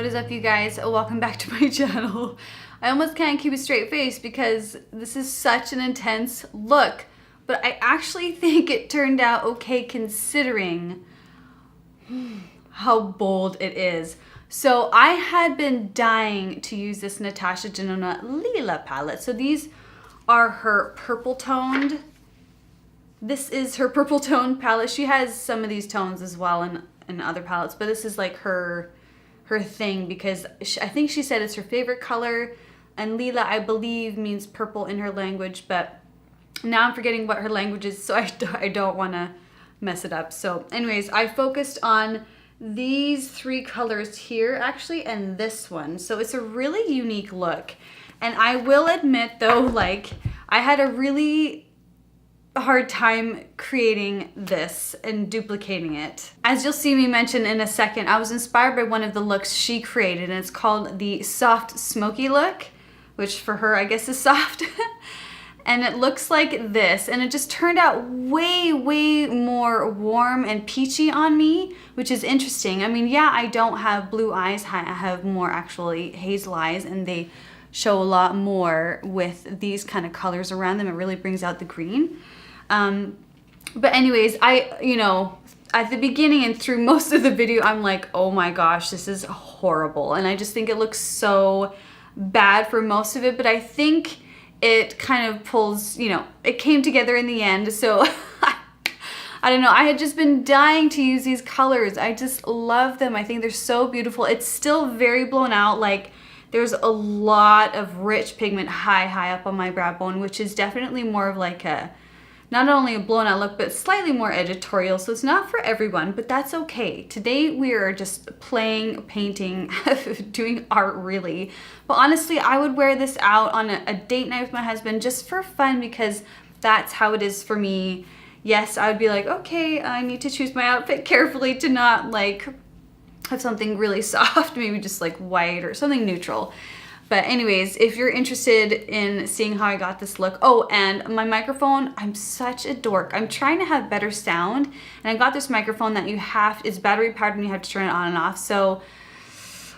What is up, you guys? Welcome back to my channel. I almost can't keep a straight face because this is such an intense look, but I actually think it turned out okay considering how bold it is. So I had been dying to use this Natasha Denona Lila palette. So these are her purple toned. This is her purple toned palette. She has some of these tones as well in other palettes, but this is like her thing because I think she said it's her favorite color, and Lila, I believe, means purple in her language, but now I'm forgetting what her language is, so I don't want to mess it up. So anyways, I focused on these three colors here actually, and this one. So it's a really unique look, and I will admit though, like, I had a really hard time creating this and duplicating it. As you'll see me mention in a second, I was inspired by one of the looks she created, and it's called the soft smoky look, which for her I guess is soft. And it looks like this, and it just turned out way more warm and peachy on me, which is interesting. I mean, yeah, I don't have blue eyes, I have more actually hazel eyes, and they show a lot more with these kind of colors around them. It really brings out the green. But anyways, at the beginning and through most of the video, I'm like, oh my gosh, this is horrible. And I just think it looks so bad for most of it, but I think it kind of pulls, it came together in the end. So I don't know, I had just been dying to use these colors. I just love them. I think they're so beautiful. It's still very blown out. Like, there's a lot of rich pigment high up on my brow bone, which is definitely more of like not only a blown out look, but slightly more editorial. So it's not for everyone, but that's okay. Today we are just playing, painting, doing art really. But honestly, I would wear this out on a date night with my husband just for fun, because that's how it is for me. Yes, I would be like, okay, I need to choose my outfit carefully to not like have something really soft, maybe just like white or something neutral. But anyways, if you're interested in seeing how I got this look, oh, and my microphone, I'm such a dork. I'm trying to have better sound, and I got this microphone that it's battery powered and you have to turn it on and off. So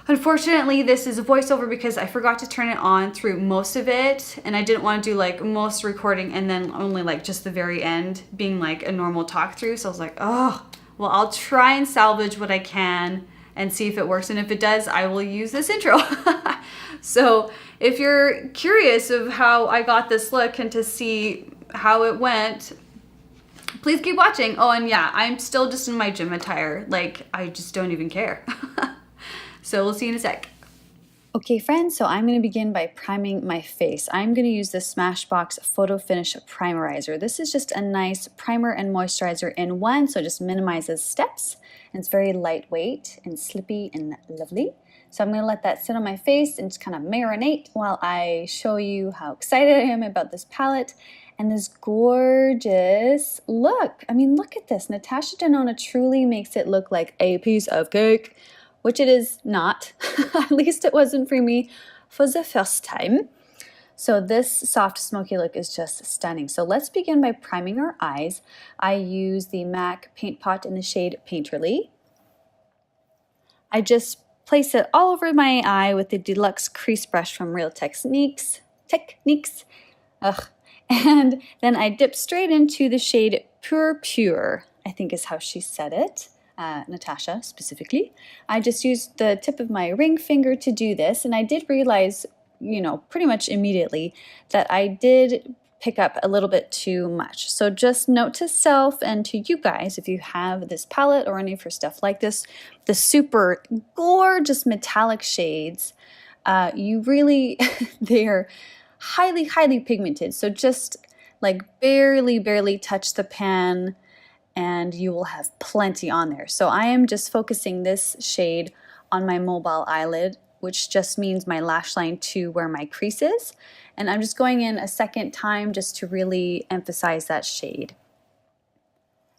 unfortunately, this is a voiceover because I forgot to turn it on through most of it, and I didn't want to do like most recording and then only like just the very end being like a normal talk through. So I was like, oh, well, I'll try and salvage what I can and see if it works. And if it does, I will use this intro. So if you're curious of how I got this look and to see how it went, please keep watching. Oh, and yeah, I'm still just in my gym attire. Like, I just don't even care. So we'll see you in a sec. Okay, friends, so I'm going to begin by priming my face. I'm going to use the Smashbox Photo Finish Primerizer. This is just a nice primer and moisturizer in one, so it just minimizes steps, and it's very lightweight and slippy and lovely. So I'm going to let that sit on my face and just kind of marinate while I show you how excited I am about this palette and this gorgeous look. I mean, look at this. Natasha Denona truly makes it look like a piece of cake, which it is not. At least it wasn't for me for the first time. So this soft smoky look is just stunning. So let's begin by priming our eyes. I use the MAC Paint Pot in the shade Painterly. I just place it all over my eye with the deluxe crease brush from Real Techniques. And then I dip straight into the shade Purpure, I think is how she said it. Natasha specifically. I just used the tip of my ring finger to do this, and I did realize, pretty much immediately that I did pick up a little bit too much. So just note to self and to you guys, if you have this palette or any of your stuff like this, the super gorgeous metallic shades, you really, they're highly pigmented. So just like barely touch the pan and you will have plenty on there. So I am just focusing this shade on my mobile eyelid, which just means my lash line to where my crease is. And I'm just going in a second time just to really emphasize that shade.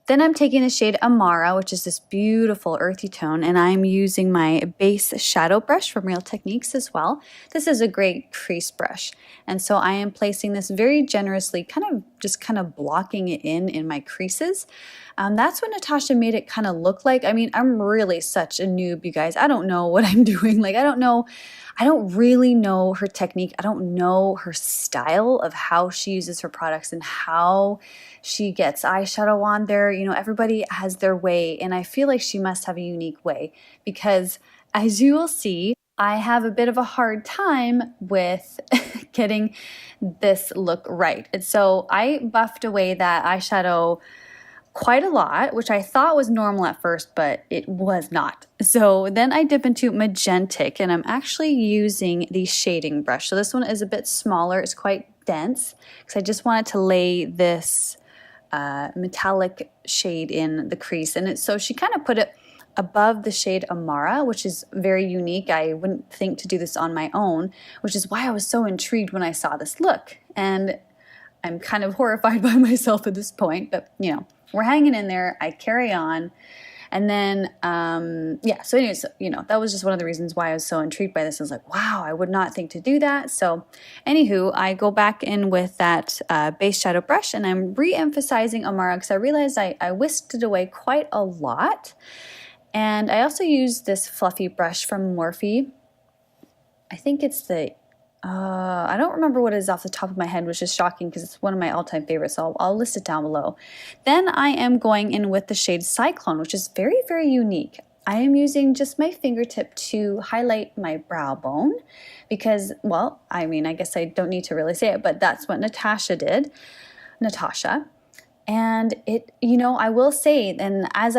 Then I'm taking the shade Amara, which is this beautiful earthy tone, and I'm using my base shadow brush from Real Techniques as well. This is a great crease brush. And so I am placing this very generously, kind of blocking it in my creases. That's what Natasha made it kind of look like. I mean, I'm really such a noob, you guys. I don't know what I'm doing. Like, I don't really know her technique. I don't know her style of how she uses her products and how she gets eyeshadow on there. You know, everybody has their way, and I feel like she must have a unique way because, as you will see, I have a bit of a hard time with getting this look right. And so I buffed away that eyeshadow quite a lot, which I thought was normal at first, but it was not. So then I dip into Magentic, and I'm actually using the shading brush. So this one is a bit smaller. It's quite dense because I just wanted to lay this metallic shade in the crease. And so she kind of put it above the shade Amara, which is very unique. I wouldn't think to do this on my own, which is why I was so intrigued when I saw this look. And I'm kind of horrified by myself at this point, but you know, we're hanging in there. I carry on. And then, yeah, so anyways, you know, that was just one of the reasons why I was so intrigued by this. I was like, wow, I would not think to do that. So anywho, I go back in with that base shadow brush, and I'm re-emphasizing Amara because I realized I whisked it away quite a lot. And I also used this fluffy brush from Morphe. I think it's the I don't remember what it is off the top of my head, which is shocking because it's one of my all-time favorites, so I'll list it down below. Then I am going in with the shade Cyclone, which is very, very unique. I am using just my fingertip to highlight my brow bone because, well, I mean, I guess I don't need to really say it, but that's what Natasha did. Natasha. And it, you know, I will say, and as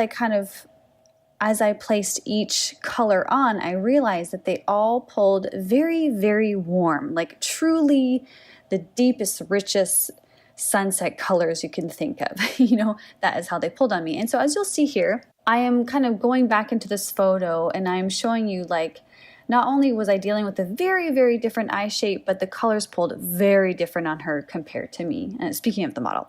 I placed each color on, I realized that they all pulled very, very warm, like truly the deepest, richest sunset colors you can think of. You know, that is how they pulled on me. And so as you'll see here, I am kind of going back into this photo and I'm showing you like, not only was I dealing with a very, very different eye shape, but the colors pulled very different on her compared to me. And speaking of the model.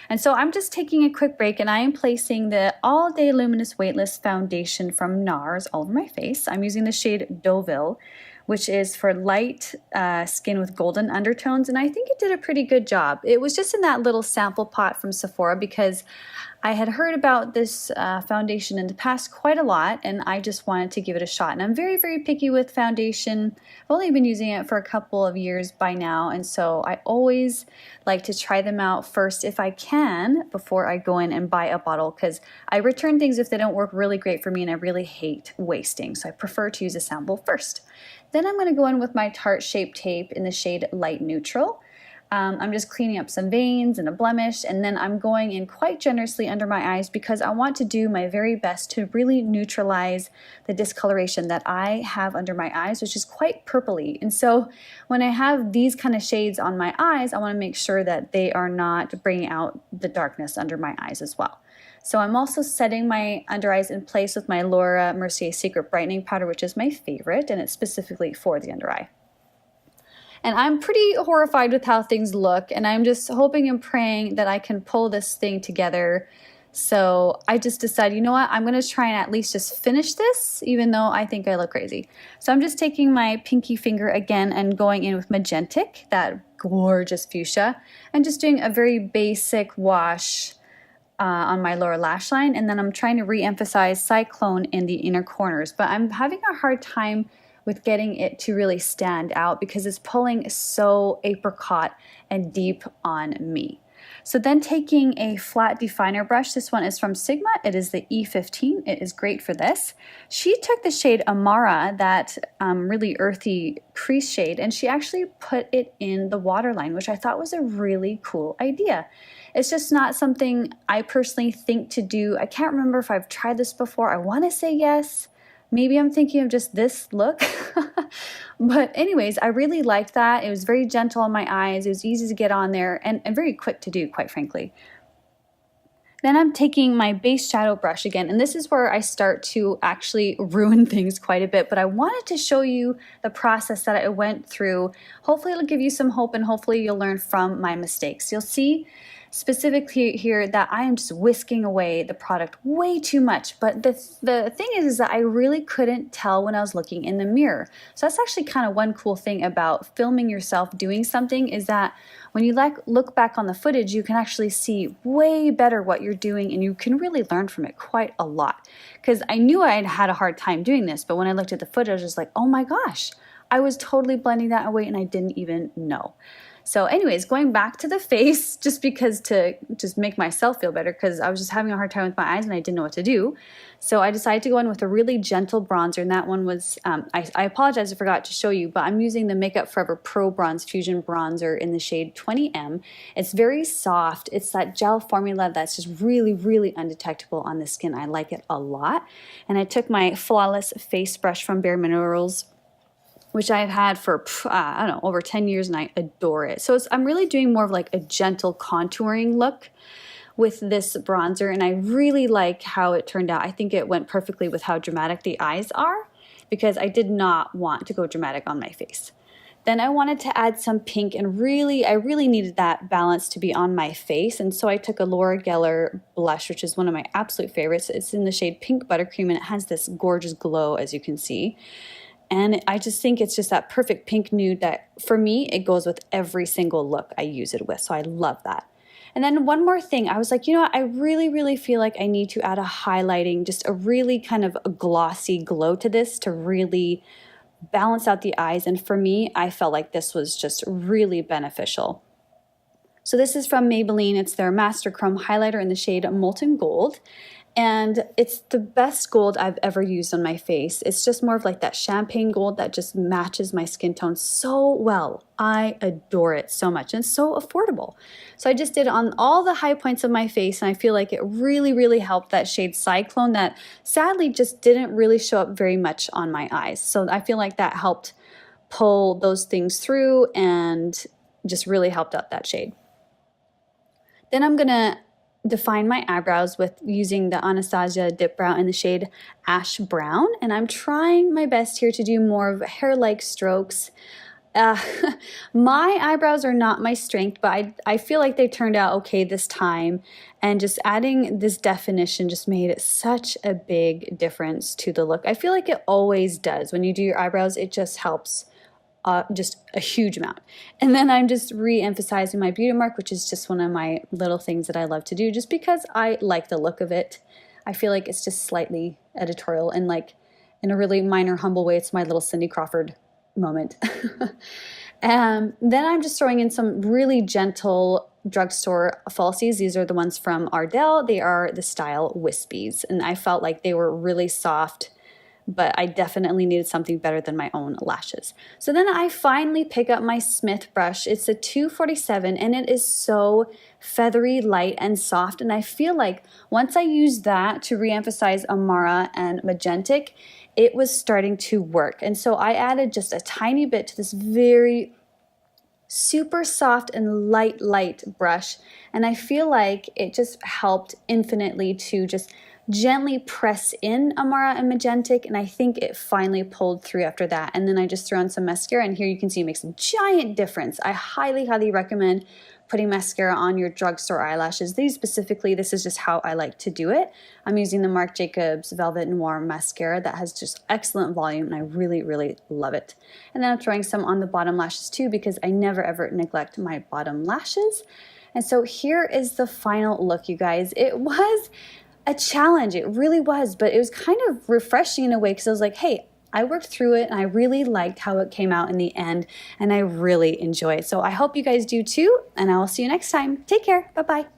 And so I'm just taking a quick break and I am placing the All Day Luminous Weightless Foundation from NARS all over my face. I'm using the shade Deauville, which is for light skin with golden undertones, and I think it did a pretty good job. It was just in that little sample pot from Sephora because I had heard about this foundation in the past quite a lot, and I just wanted to give it a shot. And I'm very, very picky with foundation. I've only been using it for a couple of years by now, and so I always like to try them out first if I can before I go in and buy a bottle, because I return things if they don't work really great for me, and I really hate wasting, so I prefer to use a sample first. Then I'm going to go in with my Tarte Shape Tape in the shade Light Neutral. I'm just cleaning up some veins and a blemish, and then I'm going in quite generously under my eyes because I want to do my very best to really neutralize the discoloration that I have under my eyes, which is quite purpley. And so when I have these kind of shades on my eyes, I want to make sure that they are not bringing out the darkness under my eyes as well. So I'm also setting my under eyes in place with my Laura Mercier Secret Brightening Powder, which is my favorite, and it's specifically for the under eye. And I'm pretty horrified with how things look, and I'm just hoping and praying that I can pull this thing together. So I just decided, you know what, I'm going to try and at least just finish this, even though I think I look crazy. So I'm just taking my pinky finger again and going in with Magentic, that gorgeous fuchsia, and just doing a very basic wash on my lower lash line, and then I'm trying to re-emphasize Cyclone in the inner corners, but I'm having a hard time with getting it to really stand out because it's pulling so apricot and deep on me. So then taking a flat definer brush, this one is from Sigma, it is the E15, it is great for this. She took the shade Amara, that really earthy crease shade, and she actually put it in the waterline, which I thought was a really cool idea. It's just not something I personally think to do. I can't remember if I've tried this before. I want to say yes. Maybe I'm thinking of just this look. But anyways, I really liked that. It was very gentle on my eyes. It was easy to get on there and very quick to do, quite frankly. Then I'm taking my base shadow brush again, and this is where I start to actually ruin things quite a bit, but I wanted to show you the process that I went through. Hopefully it'll give you some hope, and hopefully you'll learn from my mistakes. You'll see specifically here that I am just whisking away the product way too much. But the thing is that I really couldn't tell when I was looking in the mirror. So that's actually kind of one cool thing about filming yourself doing something, is that when you look back on the footage, you can actually see way better what you're doing, and you can really learn from it quite a lot. Because I knew I had a hard time doing this, but when I looked at the footage, I was just like, oh my gosh, I was totally blending that away and I didn't even know. So anyways, going back to the face, just because to just make myself feel better, because I was just having a hard time with my eyes and I didn't know what to do. So I decided to go in with a really gentle bronzer, and that one was, I apologize, I forgot to show you, but I'm using the Makeup Forever Pro Bronze Fusion Bronzer in the shade 20M. It's very soft. It's that gel formula that's just really, really undetectable on the skin. I like it a lot. And I took my Flawless face brush from Bare Minerals, which I've had for, I don't know, over 10 years, and I adore it. So I'm really doing more of like a gentle contouring look with this bronzer, and I really like how it turned out. I think it went perfectly with how dramatic the eyes are, because I did not want to go dramatic on my face. Then I wanted to add some pink, and I really needed that balance to be on my face, and so I took a Laura Geller blush, which is one of my absolute favorites. It's in the shade Pink Buttercream, and it has this gorgeous glow, as you can see. And I just think it's just that perfect pink nude that, for me, it goes with every single look I use it with. So I love that. And then one more thing, I was like, you know what? I really, really feel like I need to add a highlighting, just a really kind of a glossy glow to this to really balance out the eyes. And for me, I felt like this was just really beneficial. So this is from Maybelline. It's their Master Chrome highlighter in the shade Molten Gold. And it's the best gold I've ever used on my face. It's just more of like that champagne gold that just matches my skin tone so well. I adore it so much, and it's so affordable. So I just did it on all the high points of my face, and I feel like it really, really helped that shade Cyclone that sadly just didn't really show up very much on my eyes. So I feel like that helped pull those things through and just really helped out that shade. Then I'm gonna define my eyebrows with using the Anastasia Dip Brow in the shade Ash Brown, and I'm trying my best here to do more of hair-like strokes. My eyebrows are not my strength, but I feel like they turned out okay this time, and just adding this definition just made such a big difference to the look. I feel like it always does. When you do your eyebrows, it just helps just a huge amount. And then I'm just re-emphasizing my beauty mark, which is just one of my little things that I love to do just because I like the look of it. I feel like it's just slightly editorial, and like in a really minor, humble way, it's my little Cindy Crawford moment. Then I'm just throwing in some really gentle drugstore falsies. These are the ones from Ardell. They are the style Wispies, and I felt like they were really soft, but I definitely needed something better than my own lashes. So then I finally pick up my Smith brush. It's a 247, and it is so feathery, light, and soft. And I feel like once I used that to reemphasize Amara and Magentic, it was starting to work. And so I added just a tiny bit to this very super soft and light brush. And I feel like it just helped infinitely to just gently press in Amara and Magentic, and I think it finally pulled through after that. And then I just threw on some mascara, and here you can see it makes a giant difference. I highly, highly recommend putting mascara on your drugstore eyelashes. These specifically, this is just how I like to do it. I'm using the Marc Jacobs Velvet Noir mascara that has just excellent volume, and I really, really love it. And then I'm throwing some on the bottom lashes too, because I never ever neglect my bottom lashes. And so here is the final look, you guys. It was a challenge, it really was, but it was kind of refreshing in a way, because I was like, hey, I worked through it and I really liked how it came out in the end, and I really enjoy it. So I hope you guys do too, and I will see you next time. Take care. Bye-bye.